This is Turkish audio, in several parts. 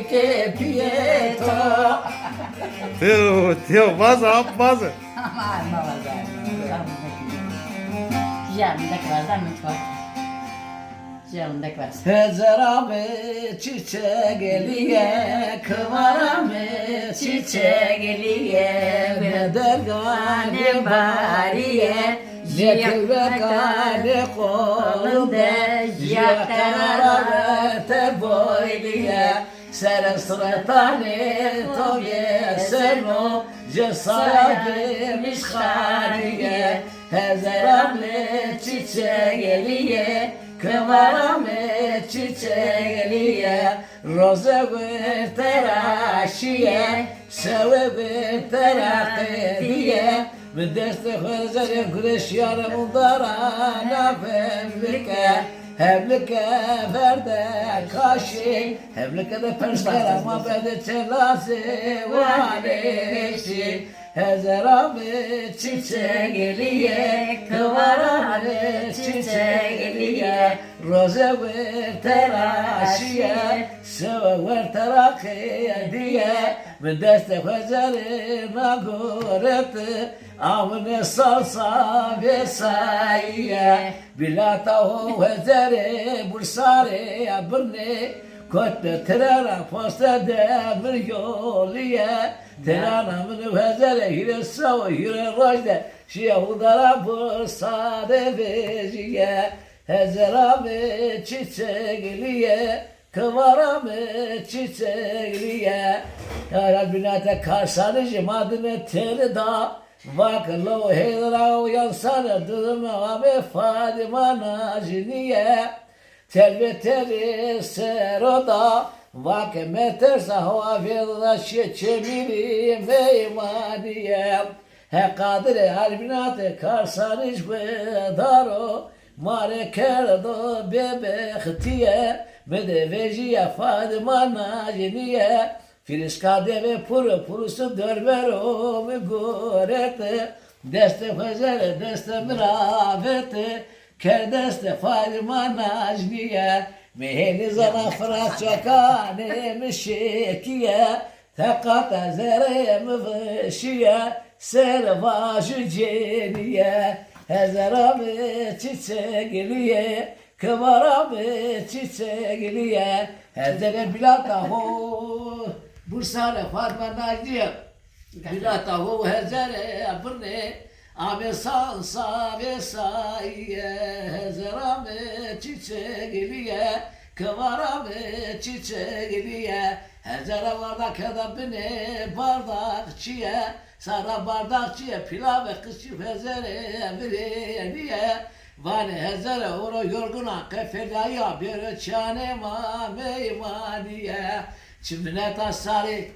che pieto. Teo, vaza, vaza. Ma va bene. Yanındaki var, zahmet var. Yanındaki var. Hezarame çiçeğe geliye, kıvarame çiçeğe geliye, bedelgane bariye, yakvekane kolunde, yakkararate boyliye, sere sıratane toye seno, cesaya gelmiş hariye, Hezarame çiçeğe geliye, kıvarame çiçeğe geliye, roze bir teraşiye, seve bir terakediye, bir deste hızere güneş yarım darana femlike, hevlike verde kaşı, hevlike de persker ama bende çelası vaneşi. Hezarame çiçeğe geliye, kıvarame çiçeğe geliye, roze ver teraşiye, seve ver terakiye diye, bir deste hezarına goreti, amne salsa vesaiye, bilatahu hezare bursare abirne, kotte terara posta demir yoliye, terana mını vezere hire savo hire rojde, şiye udara bursare veziye, hezerame çiçeğliye, kıvarame çiçeğliye, ya Rabbinate karsanıcı madine teri da, vaklo hedra uyansana dırmağame Fadima naziniye, telveteri seroda, vake metersa hava verda şeçemiri meymaniye, he kadire harbinate karsaniş ve daro, mare kerdo bebektiye, mede vejiye Fadima naziniye, Filiskade ve purusu dörbero mi gorete, deste fezere deste miravete, ker deste Fadima nazniye, meheni zana fırat çakane mi şekiye, tekata zere mi vışiye, servajı ceniye, hezerame çiçeğliye, kıvarame çiçeğliye, hezere bilata ho, Bursa'da Fatma Naciye, bilata ho hezere abırne, ame sansa vesaiye, hezerame çiçeğliye, kıvarame çiçeğliye, hezere bardak edabine bardakçıya, sara bardakçıya pilav ve kışçı hezere bireniye, Vane hezere oro yorguna kefedaya bir çane ma meymaniye, çimdine tasari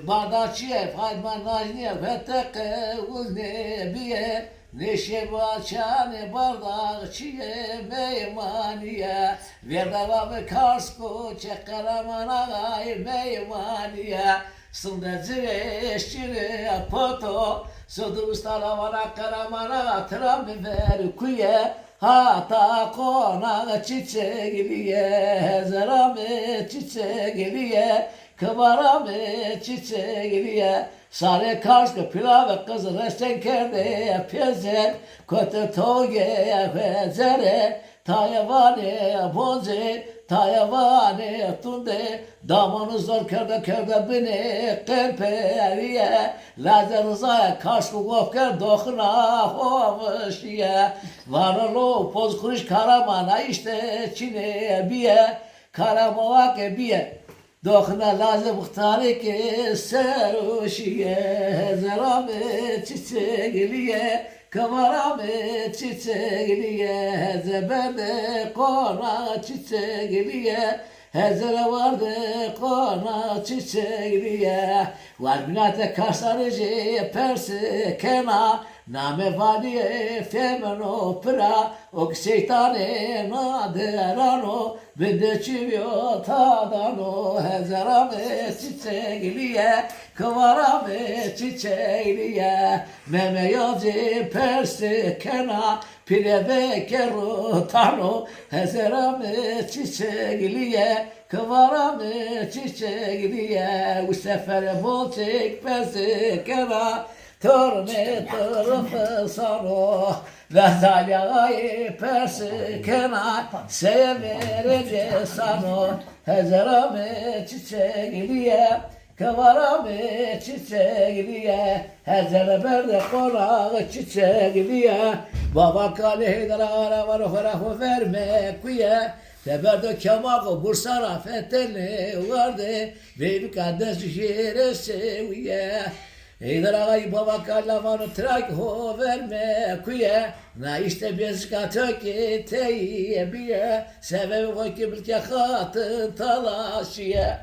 bardakçıya Fadma Nazniye feteke uznebiye, neşe çane bardakçıya meymaniye, verdavamı karsko çekaramana gay meymaniye, sındacı eşçiri poto, Sodu ustalavana karamana tıram biber kuye, hata kona çiçeğliye, zerame çiçeğliye, kıvarame çiçeğliye, sare karşı pilav kızı resten kerde pezer, kötü toge vezere, tayavane bonze, tayavane tunde, damanı zor kerde beni kemperiye, lazer zaya karşı gofker dokuna hoşiye, varalo poz kuruş karamana işte çine biye, karamava ke biye, dokuna lazım muhtari ki seruşiye, zerame çiçeğliye, kıvarame çiçeğliye, zeberde kona çiçeğliye, hezere vardı kona çiçeğliye, var binate karsarıcı persi kena, Name valiye femeno pra ok şeytane naderano bende çivyo tadano hezarame çiçeğliye kıvarame çiçeğliye meme yazı persi kena pireve kerutano hezarame çiçeğliye kıvarame çiçeğliye bu sefer bol çek persi kena Torne tarafı saro Vezalya persi kena Severece sano Hezerame çiçeğliye Kavarame çiçeğliye Hezere berde konağı çiçeğliye Baba kale heydara var ferahu verme kuye Teberde kemağı bursara feteli vardı Beybi kardeş yere seviye Eyder ağayı baba kallamanı trak ho verme kuye Na işte bezka töke teyye biye Sebebi vakit bilke hatın talaşiye